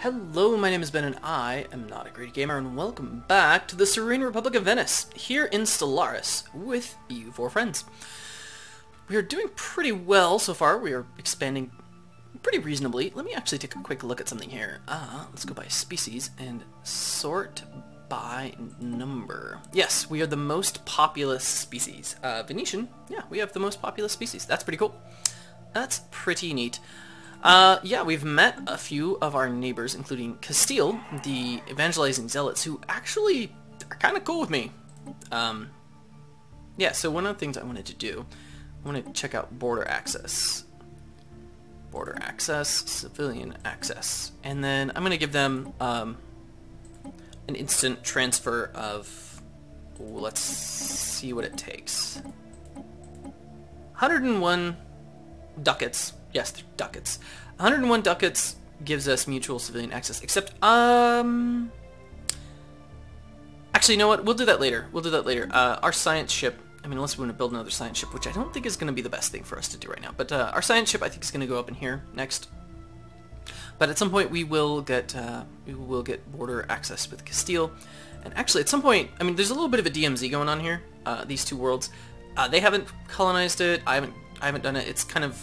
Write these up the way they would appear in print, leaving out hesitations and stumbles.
Hello, my name is Ben and I am Notagreatgamer, and welcome back to the Serene Republic of Venice, here in Stellaris, with EU4 friends. We are doing pretty well so far. We are expanding pretty reasonably. Let me actually take a quick look at something here. Let's go by species and sort by number. Yes, we are the most populous species. Venetian, yeah, we have the most populous species. That's pretty cool. That's pretty neat. Yeah, we've met a few of our neighbors, including Castile, the evangelizing zealots, who actually are kind of cool with me. Yeah, so one of the things I wanted to do, I want to check out border access. Border access, civilian access. And then I'm going to give them an instant transfer of, let's see what it takes. 101 ducats. Yes, ducats. 101 ducats gives us mutual civilian access, except, actually, you know what? We'll do that later. We'll do that later. Our science ship, I mean, unless we want to build another science ship, which I don't think is going to be the best thing for us to do right now, but our science ship, I think, is going to go up in here next. But at some point, we will get border access with Castile. And actually, at some point, I mean, there's a little bit of a DMZ going on here, these two worlds. They haven't colonized it. I haven't done it. It's kind of...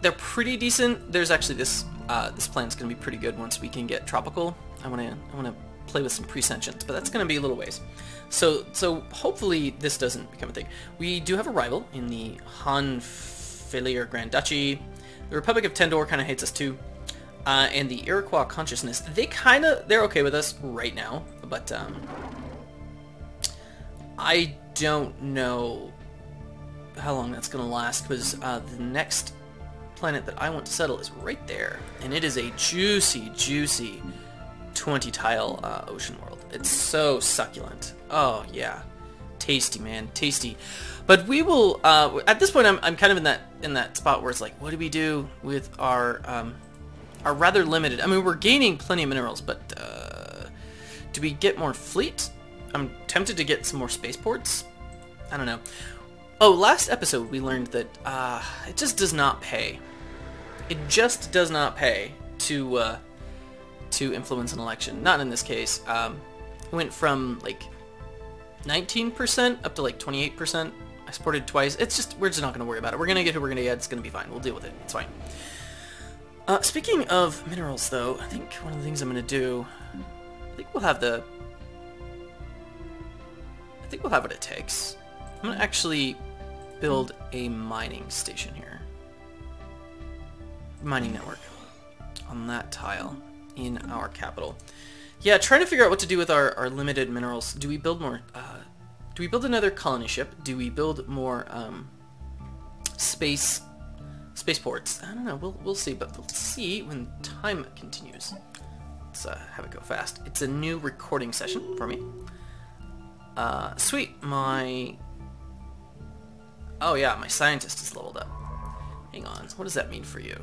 They're pretty decent. There's actually this this plan's gonna be pretty good once we can get tropical. I wanna play with some presentients, but that's gonna be a little ways. So hopefully this doesn't become a thing. We do have a rival in the Hyperspace Grand Duchy. The Republic of Tendor kind of hates us too, and the Iroquois Consciousness. They're okay with us right now, but I don't know how long that's gonna last, because the next planet that I want to settle is right there, and it is a juicy 20-tile ocean world. It's so succulent. Oh yeah, tasty, man, tasty. But we will at this point I'm kind of in that spot where it's like, what do we do with our rather limited, I mean, we're gaining plenty of minerals, but do we get more fleet? I'm tempted to get some more spaceports. I don't know. Oh, last episode we learned that it just does not pay. It just does not pay to influence an election. Not in this case. It went from like 19% up to like 28%. I supported twice. We're just not going to worry about it. We're going to get who we're going to get. It's going to be fine. We'll deal with it. It's fine. Speaking of minerals, though, I think one of the things I'm going to do, I think we'll have what it takes. I'm going to actually build a mining station here. Mining network on that tile in our capital. Yeah, trying to figure out what to do with our limited minerals. Do we build more? Do we build another colony ship? Do we build more spaceports? I don't know. We'll see. But we'll see when time continues. Let's have it go fast. It's a new recording session for me. Sweet. Oh yeah, my scientist is leveled up. Hang on. What does that mean for you?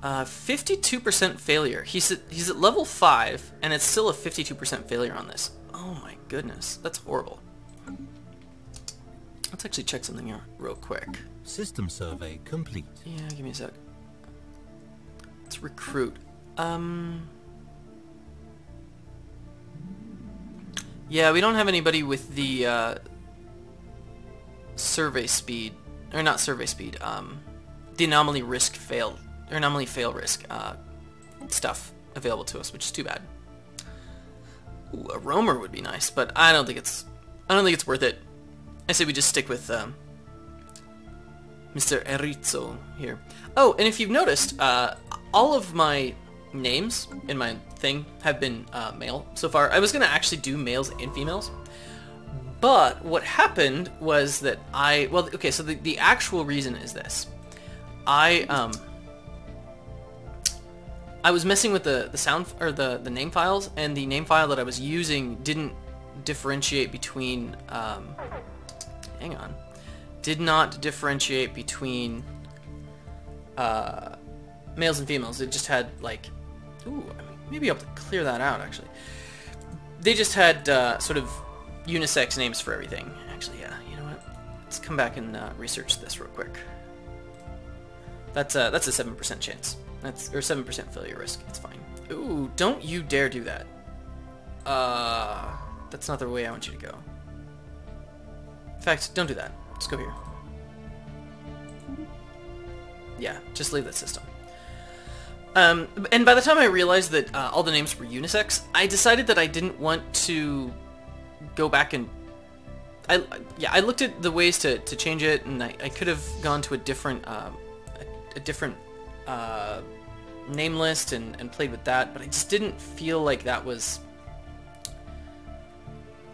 52% failure. He's at level 5, and it's still a 52% failure on this. Oh my goodness, that's horrible. Let's actually check something here real quick. System survey complete. Yeah, give me a sec. Let's recruit. Yeah, we don't have anybody with the survey speed, or not survey speed. The anomaly risk failed. Or anomaly fail risk stuff available to us, which is too bad. Ooh, a roamer would be nice, but I don't think it's worth it. I say we just stick with Mr. Erizzo here. Oh, and if you've noticed, all of my names in my thing have been male so far. I was gonna actually do males and females, but what happened was that okay, so the actual reason is this. I was messing with the sound, or the name files, and the name file that I was using didn't differentiate between, hang on, did not differentiate between males and females. It just had like, ooh, I mean, maybe I'll have to clear that out actually. They just had sort of unisex names for everything. Actually, yeah, you know what? Let's come back and research this real quick. That's a 7% chance. That's, or 7% failure risk. It's fine. Ooh, don't you dare do that. That's not the way I want you to go. In fact, don't do that. Just go here. Yeah, just leave that system. And by the time I realized that all the names were unisex, I decided that I didn't want to go back and... I looked at the ways to change it, and I could have gone to a different name list and played with that, but I just didn't feel like that was...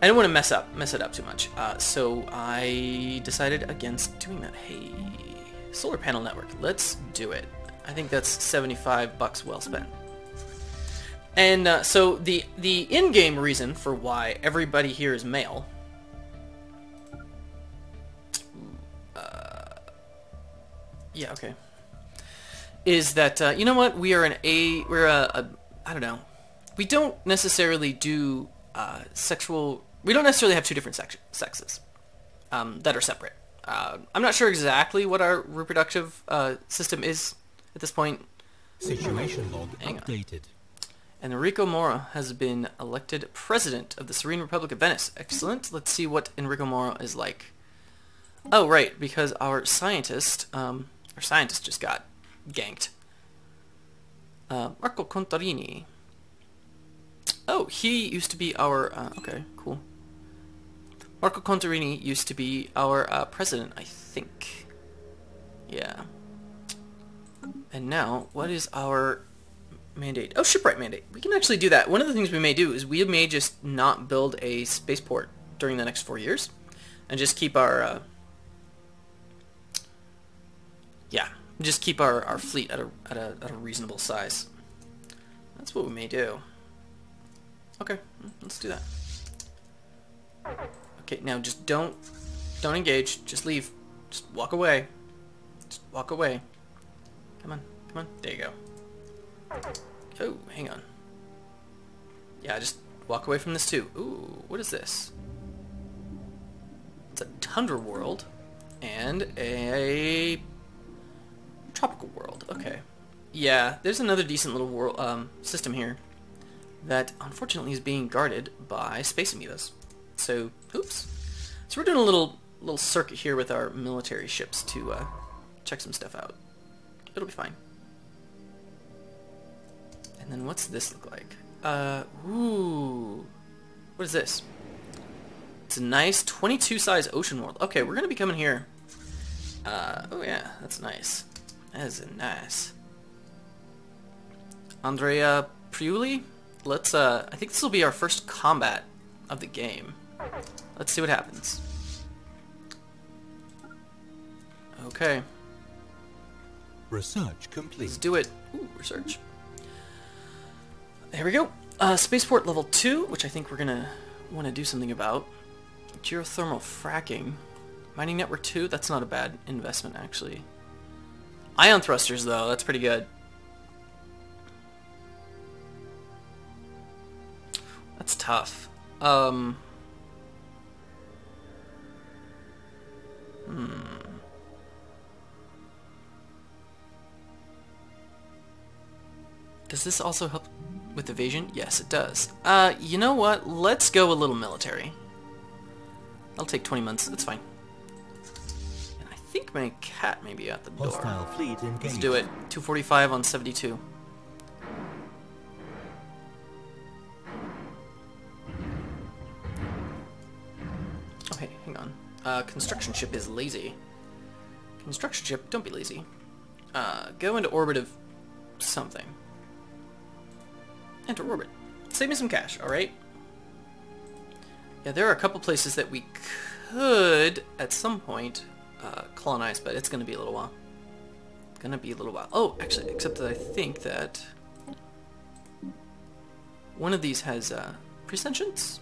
I didn't want to mess it up too much, so I decided against doing that. Hey, solar panel network, let's do it. I think that's $75 well spent. And so the in-game reason for why everybody here is male. Yeah, okay. Is that you know what? We're a I don't know. We don't necessarily do sexual. We don't necessarily have two different sexes that are separate. I'm not sure exactly what our reproductive system is at this point. Situation log updated. And Enrico Mora has been elected president of the Serene Republic of Venice. Excellent. Let's see what Enrico Mora is like. Oh, right, because our scientist just got ganked. Marco Contarini. Oh, he used to be our... okay, cool. Marco Contarini used to be our president, I think. Yeah. And now, what is our mandate? Oh, shipwright mandate. We can actually do that. One of the things we may do is we may just not build a spaceport during the next 4 years, and just keep our... yeah, just keep our fleet at a reasonable size. That's what we may do. Okay, let's do that. Okay, now just don't engage. Just leave. Just walk away. Just walk away. Come on, come on. There you go. Oh, hang on. Yeah, just walk away from this too. Ooh, what is this? It's a tundra world and a tropical world. Okay. Yeah, there's another decent little world system here that unfortunately is being guarded by space amoebas. So, oops. So we're doing a little circuit here with our military ships to check some stuff out. It'll be fine. And then what's this look like? Ooh. What is this? It's a nice 22 size ocean world. Okay, we're gonna be coming here. Oh yeah, that's nice. That is nice. Andrea Priuli? Let's, I think this will be our first combat of the game. Let's see what happens. Okay. Research complete. Let's do it. Ooh, research. There we go. Spaceport level 2, which I think we're gonna want to do something about. Geothermal fracking. Mining network 2, that's not a bad investment actually. Ion thrusters though, that's pretty good. That's tough. Does this also help with evasion? Yes, it does. You know what? Let's go a little military. I'll take 20 months. That's fine. And I think my cat may be at the door. Hostile fleet engaged. Let's do it. 245 on 72. Okay, hang on. Construction ship is lazy. Construction ship, don't be lazy. Go into orbit of something. Enter orbit. Save me some cash, alright? Yeah, there are a couple places that we could, at some point, colonize, but it's gonna be a little while. Gonna be a little while. Oh, actually, except that I think that one of these has, presentience?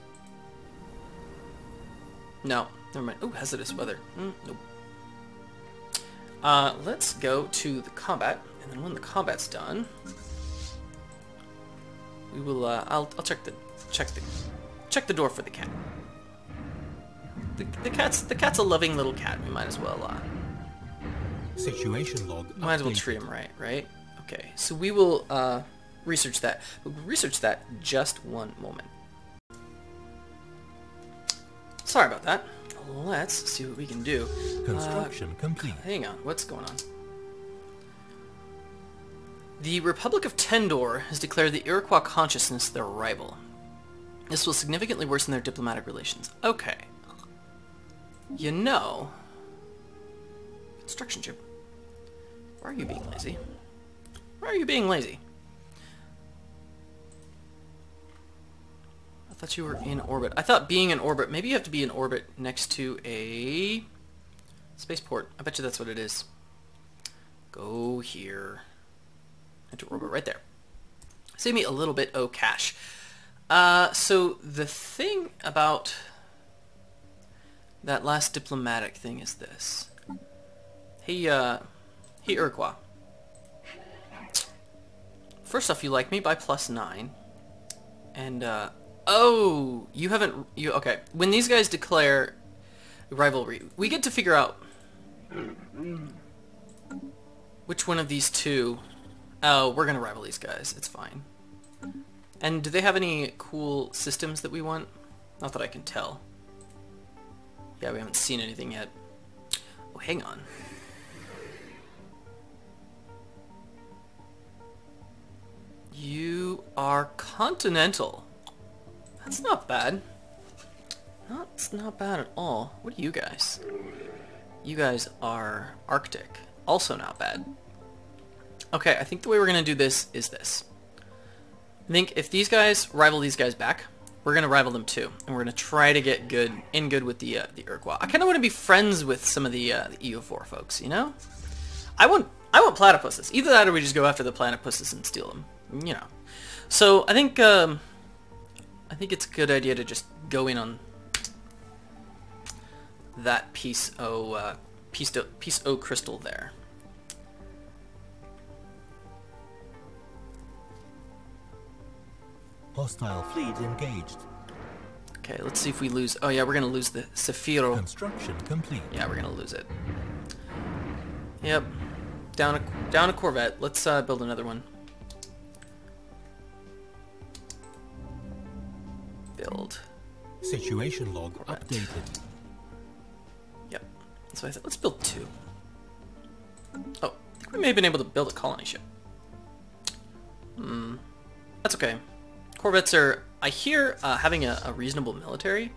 No, never mind. Oh, hazardous weather. Nope. Let's go to the combat, and then when the combat's done, we will. I'll check the door for the cat. The cat's a loving little cat. We might as well. Situation log. Might as well treat him right. Okay, so we will research that. We'll research that just one moment. Sorry about that. Let's see what we can do. Construction complete. Hang on, what's going on? The Republic of Tendor has declared the Iroquois consciousness their rival. This will significantly worsen their diplomatic relations. Okay. You know... Construction ship. Why are you being lazy? Why are you being lazy? I thought you were in orbit. I thought being in orbit... Maybe you have to be in orbit next to a... spaceport. I bet you that's what it is. Go here. Enter orbit right there. Save me a little bit of cash. So the thing about that last diplomatic thing is this. Hey Iroquois. First off, you like me by +9. And, oh, you haven't, okay. When these guys declare rivalry, we get to figure out which one of these two, oh, we're gonna rival these guys, it's fine. And do they have any cool systems that we want? Not that I can tell. Yeah, we haven't seen anything yet. Oh, hang on. You are continental. That's not bad. That's not bad at all. What are you guys? You guys are Arctic. Also not bad. Okay, I think the way we're gonna do this is this. I think if these guys rival these guys back, we're gonna rival them too, and we're gonna try to get good with the Iroquois. I kind of want to be friends with some of the EU4 folks, you know. I want platypuses. Either that, or we just go after the platypuses and steal them, you know. So I think it's a good idea to just go in on that piece O crystal there. Hostile fleet engaged. Okay, let's see if we lose. Oh yeah, we're gonna lose the Sephiro. Construction complete. Yeah, we're gonna lose it. Yep, down a Corvette. Let's build another one. Build. Situation log Corvette. updated. Yep. So I thought, let's build 2. Oh, I think we may have been able to build a colony ship. That's okay. Corvettes are, I hear, having a reasonable military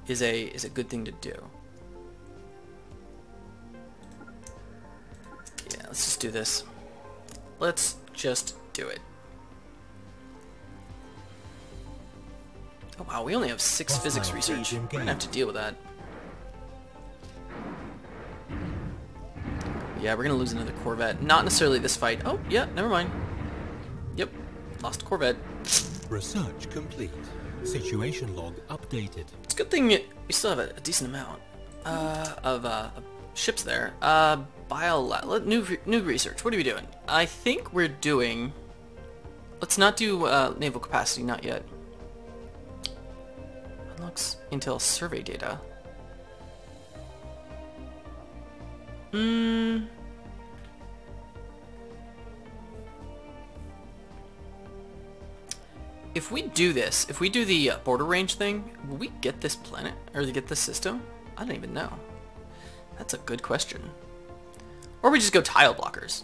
is a good thing to do. Yeah, let's just do this. Let's just do it. Oh wow, we only have 6 physics research. We're gonna have to deal with that. Yeah, we're gonna lose another Corvette. Not necessarily this fight. Oh, yeah, never mind. Yep, lost a Corvette. Research complete. Situation log updated. It's a good thing we still have a decent amount of ships there. New research. What are we doing? I think we're doing... Let's not do naval capacity, not yet. Unlocks intel survey data. If we do this, if we do the border range thing, will we get this planet? Or get this system? I don't even know. That's a good question. Or we just go tile blockers.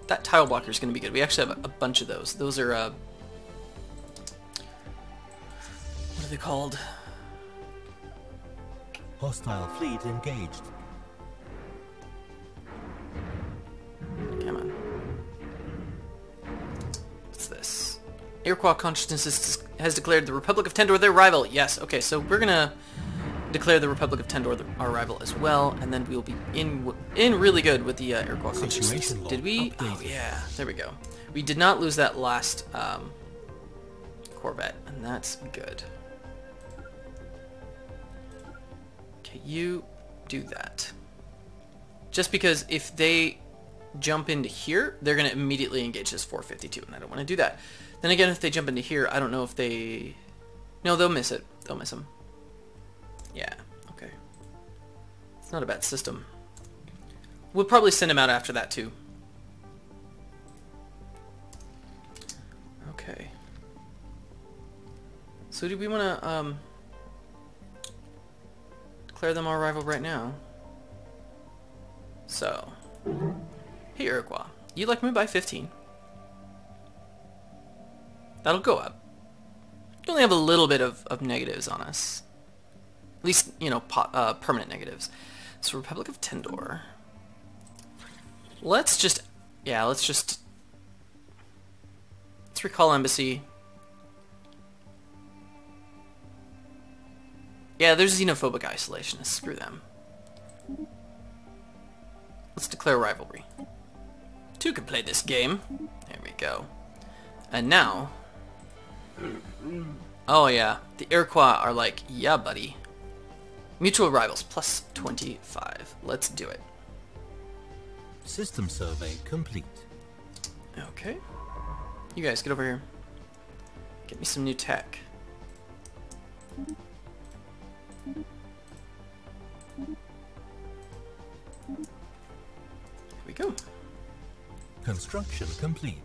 That tile blocker is going to be good. We actually have a bunch of those. Those are, what are they called? Hostile fleet engaged. Come on. What's this? Iroquois consciousness has declared the Republic of Tendor their rival. Yes, okay, so we're gonna declare the Republic of Tendor our rival as well, and then we'll be in really good with the Iroquois consciousness. Did we? Oh yeah, there we go. We did not lose that last Corvette, and that's good. Okay, you do that. Just because if they jump into here, they're gonna immediately engage this 452, and I don't want to do that. Then again, if they jump into here, I don't know if they... No, they'll miss it. They'll miss them. Yeah, okay. It's not a bad system. We'll probably send him out after that, too. So do we want to declare them our rival right now? So, hey Iroquois, you'd like me by 15. That'll go up. You only have a little bit of negatives on us. At least, you know, permanent negatives. So Republic of Tendor. Let's just recall embassy. Yeah, there's xenophobic isolationists. Screw them. Let's declare rivalry. Two can play this game. There we go. And now... Oh yeah, the Iroquois are like, yeah buddy. Mutual rivals, plus 25. Let's do it. System survey complete. Okay. You guys, get over here. Get me some new tech. Here we go. Construction complete.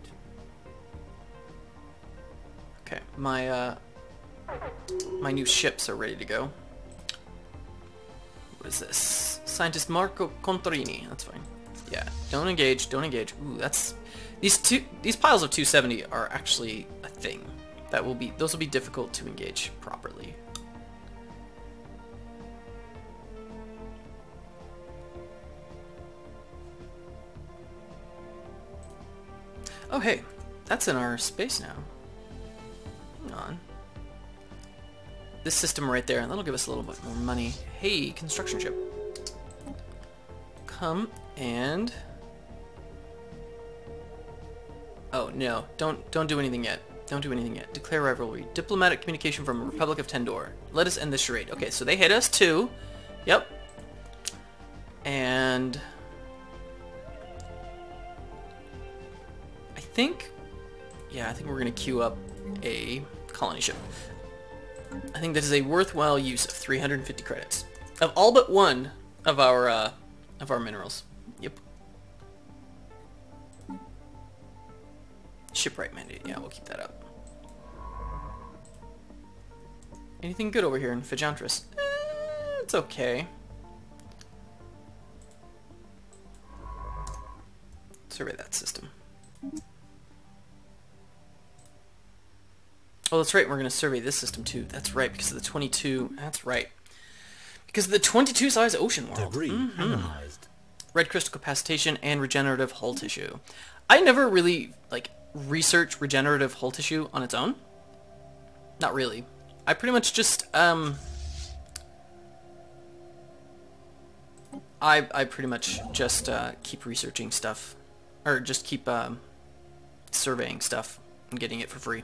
Okay, my new ships are ready to go. What is this? Scientist Marco Contorini. That's fine. Yeah, don't engage, don't engage. Ooh, that's... These piles of 270 are actually a thing. Those will be difficult to engage properly. Oh hey, that's in our space now. Hang on. This system right there, and that'll give us a little bit more money. Hey, construction ship. Come and... Oh no, don't do anything yet. Don't do anything yet. Declare rivalry. Diplomatic communication from Republic of Tendor. Let us end this charade. Okay, so they hit us too. Yep. And... I think we're gonna queue up a colony ship. I think that is a worthwhile use of 350 credits. Of all but one of our minerals. Yep. Shipwright mandate. Yeah, we'll keep that up. Anything good over here in Fajantris? It's okay. Survey that system. Oh, that's right. We're going to survey this system too. That's right, because of the 22. That's right. Because of the 22 size ocean world. Debris analyzed. Red crystal capacitation and regenerative hull tissue. I never really researched regenerative hull tissue on its own. Not really. I pretty much just I pretty much just keep researching stuff, or just keep surveying stuff and getting it for free.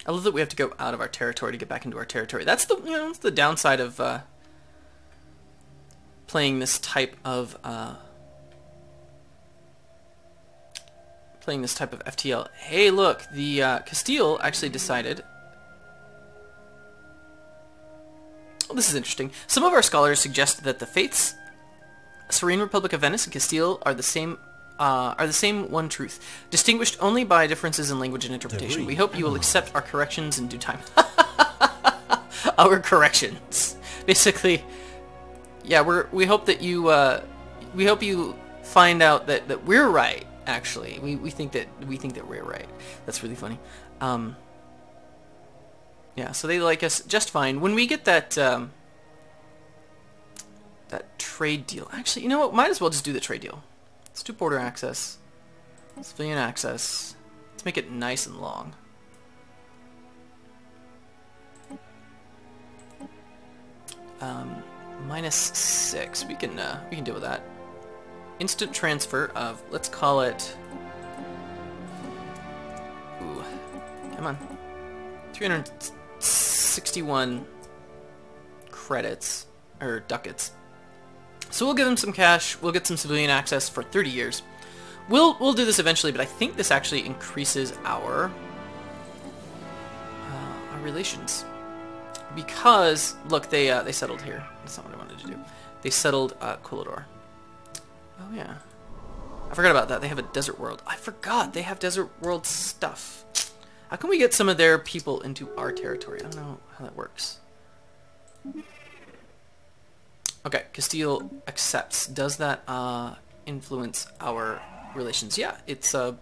I love that we have to go out of our territory to get back into our territory. That's the that's the downside of playing this type of FTL. Hey, look, the Castile actually decided. Oh, this is interesting. Some of our scholars suggest that the faiths, Serene Republic of Venice and Castile, are the same one truth, distinguished only by differences in language and interpretation. We hope you will accept our corrections in due time. Our corrections, basically. Yeah, we hope that you find out that we're right. Actually, we think that we're right. That's really funny. Yeah, so they like us just fine. When we get that that trade deal, actually, you know what? Might as well just do the trade deal. Let's do border access, civilian access. Let's make it nice and long. -6. We can deal with that. Instant transfer of, let's call it. Ooh, come on. 361 credits or ducats. So we'll give them some cash. We'll get some civilian access for 30 years. We'll do this eventually, but I think this actually increases our relations, because look, they settled here. That's not what I wanted to do. They settled Colador. Oh yeah. I forgot about that. They have a desert world. I forgot they have desert world stuff. How can we get some of their people into our territory? I don't know how that works. Okay, Castile accepts. Does that influence our relations? Yeah, it's yep,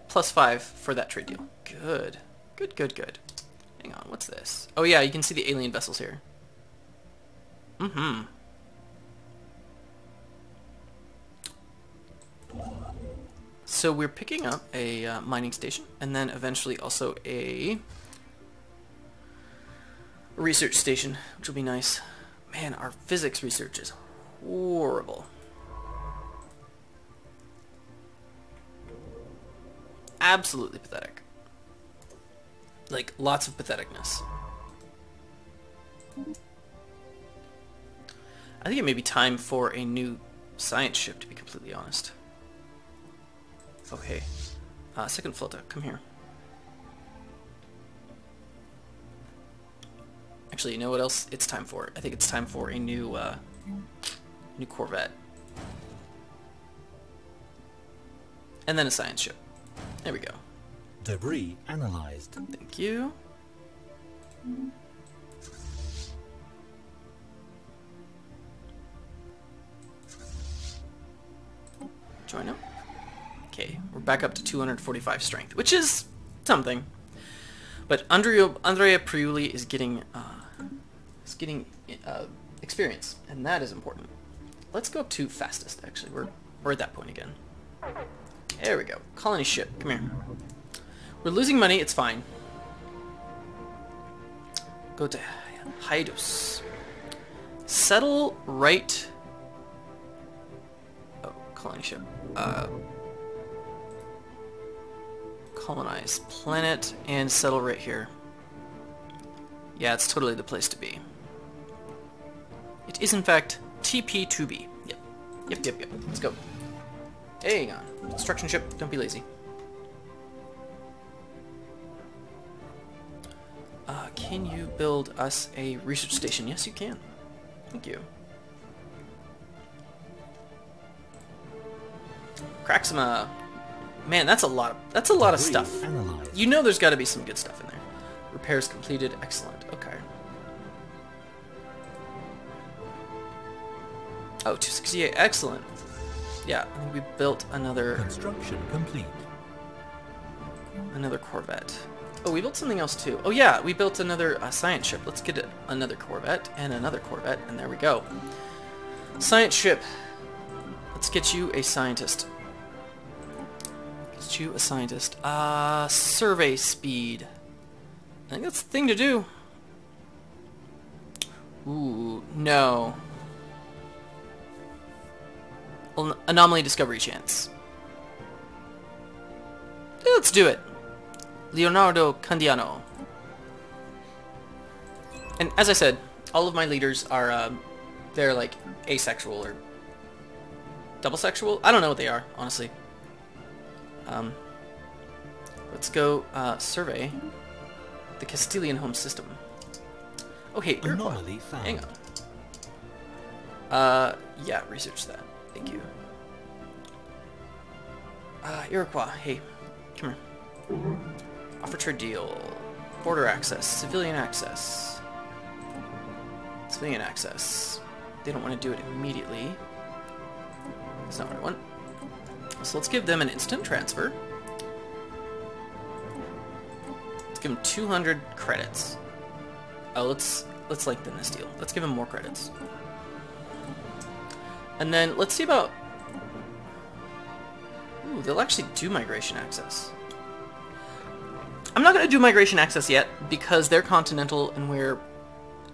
+5 for that trade deal. Good. Good, good, good. Hang on, what's this? Oh yeah, you can see the alien vessels here. Mm-hmm. So we're picking up a mining station, and then eventually also a research station, which will be nice. Man, our physics research is horrible. Absolutely pathetic. Like, lots of patheticness. I think it may be time for a new science ship, to be completely honest. Oh, hey. Second Flota, come here. Actually, you know what else it's time for? I think it's time for a new, new Corvette. And then a science ship. There we go. Debris analyzed. Thank you. Join up. Okay, we're back up to 245 strength, which is something. But Andrea Priuli is getting experience, and that is important. Let's go up to fastest. Actually, we're at that point again. There we go. Colony ship, come here. We're losing money. It's fine. Go to Hydus. Settle right. Oh, colony ship. Colonize planet and settle right here. Yeah, it's totally the place to be. It is in fact TP2B. Yep. Yep. Let's go. Hang on. Construction ship, don't be lazy. Can you build us a research station? Yes, you can. Thank you. Craxima. Man, that's a lot of stuff. Analyzed. You know there's got to be some good stuff in there. Repairs completed. Excellent. Okay. Oh, 268. Excellent. Yeah, I think we built another Construction complete. Corvette. Oh, we built something else too. Oh yeah, we built another science ship. Let's get another Corvette, and there we go. Science ship. Let's get you a scientist. Get you a scientist. Survey speed. I think that's the thing to do. Ooh, no. Anomaly discovery chance. Let's do it. Leonardo Candiano. And as I said, all of my leaders are, they're like asexual or double sexual. I don't know what they are, honestly. Let's go survey the Castilian home system. Oh hey, Anomaly found. Hang on. Yeah, research that. Thank you. Iroquois, hey, come here. Offer trade deal. Border access. Civilian access. Civilian access. They don't want to do it immediately. That's not what I want. So let's give them an instant transfer. Let's give them 200 credits. Oh, let's lengthen this deal. Let's give them more credits. And then let's see about... Ooh, they'll actually do migration access. I'm not going to do migration access yet because they're continental and we're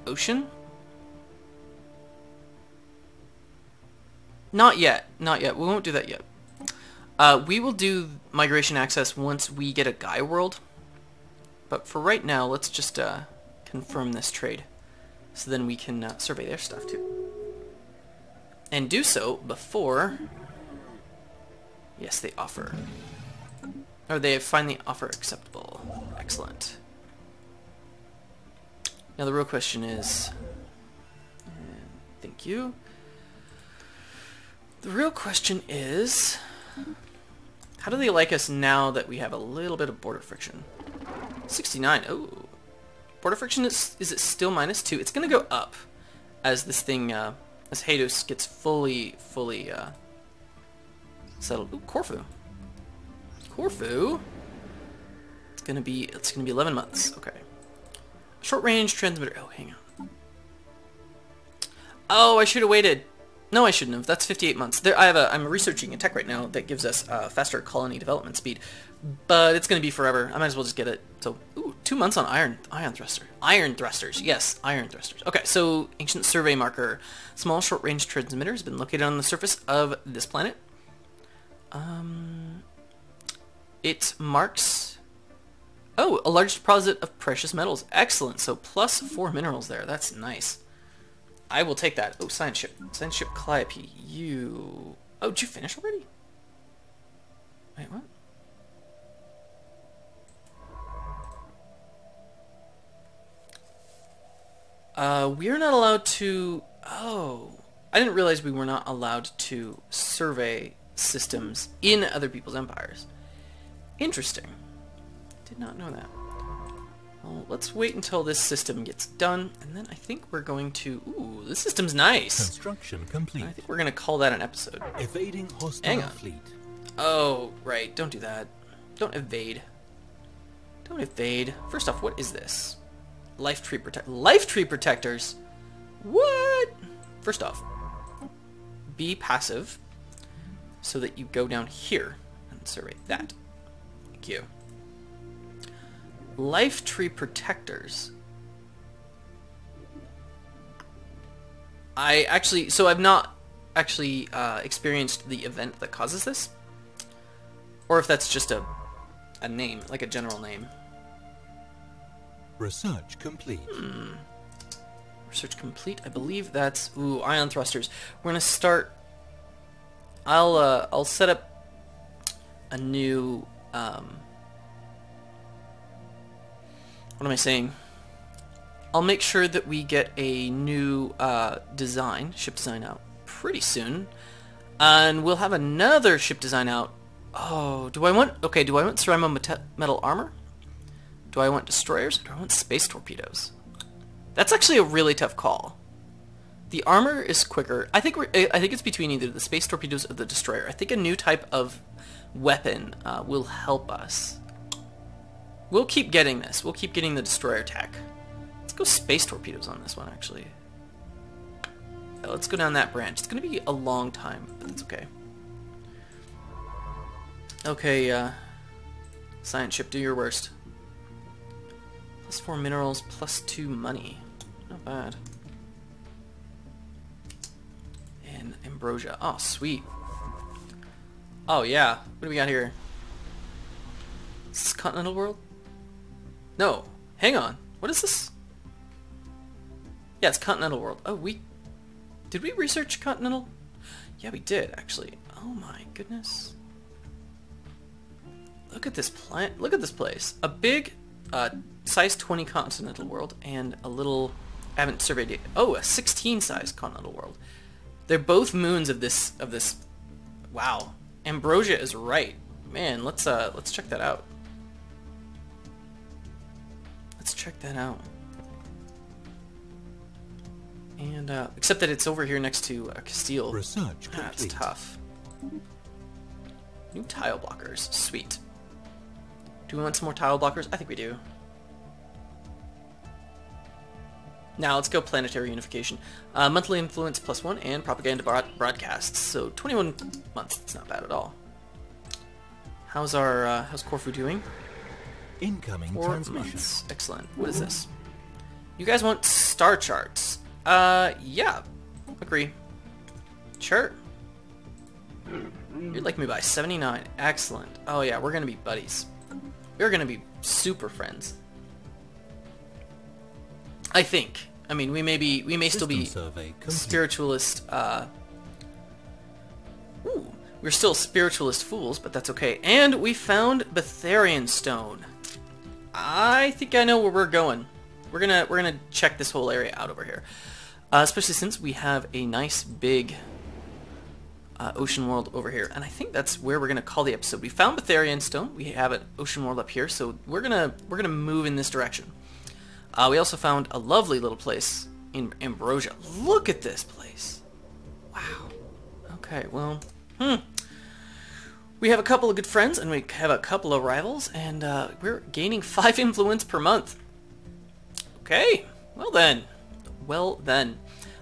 ocean. Not yet. Not yet. We won't do that yet. We will do migration access once we get a Gaia world. But for right now, let's just confirm this trade. So then we can survey their stuff too. And do so before... Yes, they offer. Or they find the offer acceptable. Excellent. Now the real question is... thank you. The real question is, how do they like us now that we have a little bit of border friction? 69. Oh, border friction is it still -2? It's gonna go up as this thing, as Hados gets fully settled. Ooh, Corfu. Corfu. It's gonna be 11 months. Okay. Short range transmitter. Oh, hang on. Oh, I should have waited. No, I shouldn't have. That's 58 months. I'm researching a tech right now that gives us faster colony development speed, but it's going to be forever. I might as well just get it. So, ooh, 2 months on iron thruster. Iron thrusters. Yes, iron thrusters. Okay, so ancient survey marker. Small short-range transmitter has been located on the surface of this planet. It marks... Oh, a large deposit of precious metals. Excellent. So +4 minerals there. That's nice. I will take that. Oh, science ship. Science ship Calliope. You... Oh, did you finish already? Wait, what? We're not allowed to... Oh. I didn't realize we were not allowed to survey systems in other people's empires. Interesting. Did not know that. Well, let's wait until this system gets done, and then I think we're going to... Ooh, this system's nice. Construction complete. I think we're going to call that an episode. Evading hostile Hang on. fleet. Oh, right. Don't do that. Don't evade. Don't evade. First off, what is this? Life tree protectors? What? First off, be passive so that you go down here and survey that. Thank you. Life tree protectors. I've not actually experienced the event that causes this, or if that's just a name, like a general name. Research complete. Research complete. I believe that's ion thrusters. We're gonna start. I'll set up a new. What am I saying? I'll make sure that we get a new ship design out pretty soon, and we'll have another ship design out. Oh, do I want ceramic metal armor? Do I want destroyers? Or do I want space torpedoes? That's actually a really tough call. The armor is quicker. I think it's between either the space torpedoes or the destroyer. I think a new type of weapon will help us. We'll keep getting this. We'll keep getting the destroyer tech. Let's go space torpedoes on this one, actually. Yeah, let's go down that branch. It's going to be a long time, but that's okay. Okay, science ship, do your worst. +4 minerals, +2 money. Not bad. And ambrosia. Oh, sweet. Oh, yeah. What do we got here? Is this Continental World? No. Hang on. What is this? Yeah, it's Continental World. Oh, did we research Continental? Yeah, we did, actually. Oh my goodness. Look at this plant. Look at this place. A big, size 20 Continental World and a little... I haven't surveyed it. Oh, a 16 size Continental World. They're both moons of this. Wow. Ambrosia is right. Man, let's check that out. Let's check that out. And except that it's over here next to Castile. Research complete. That's tough. New tile blockers. Sweet. Do we want some more tile blockers? I think we do. Now let's go planetary unification. Monthly influence +1 and propaganda broadcasts. So 21 months. That's not bad at all. How's Corfu doing? Incoming 4 transmission. months. Excellent. What is this? You guys want star charts? Yeah. Agree. Sure. You'd like me by 79. Excellent. Oh yeah, we're gonna be buddies. We're gonna be super friends. I think. I mean, we may still be spiritualist. We're still spiritualist fools, but that's okay. And we found Betharian stone. I think I know where we're going. We're gonna check this whole area out over here, especially since we have a nice big Ocean World over here. And I think that's where we're going to call the episode. We found Betharian Stone. We have it, Ocean World up here. So we're gonna move in this direction. We also found a lovely little place in Ambrosia. Look at this place. Wow. Okay, well, we have a couple of good friends, and we have a couple of rivals, and we're gaining 5 influence per month. Okay, well then.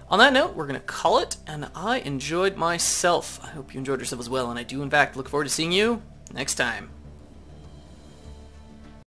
On that note, we're going to call it, and I enjoyed myself. I hope you enjoyed yourself as well, and I do, in fact, look forward to seeing you next time.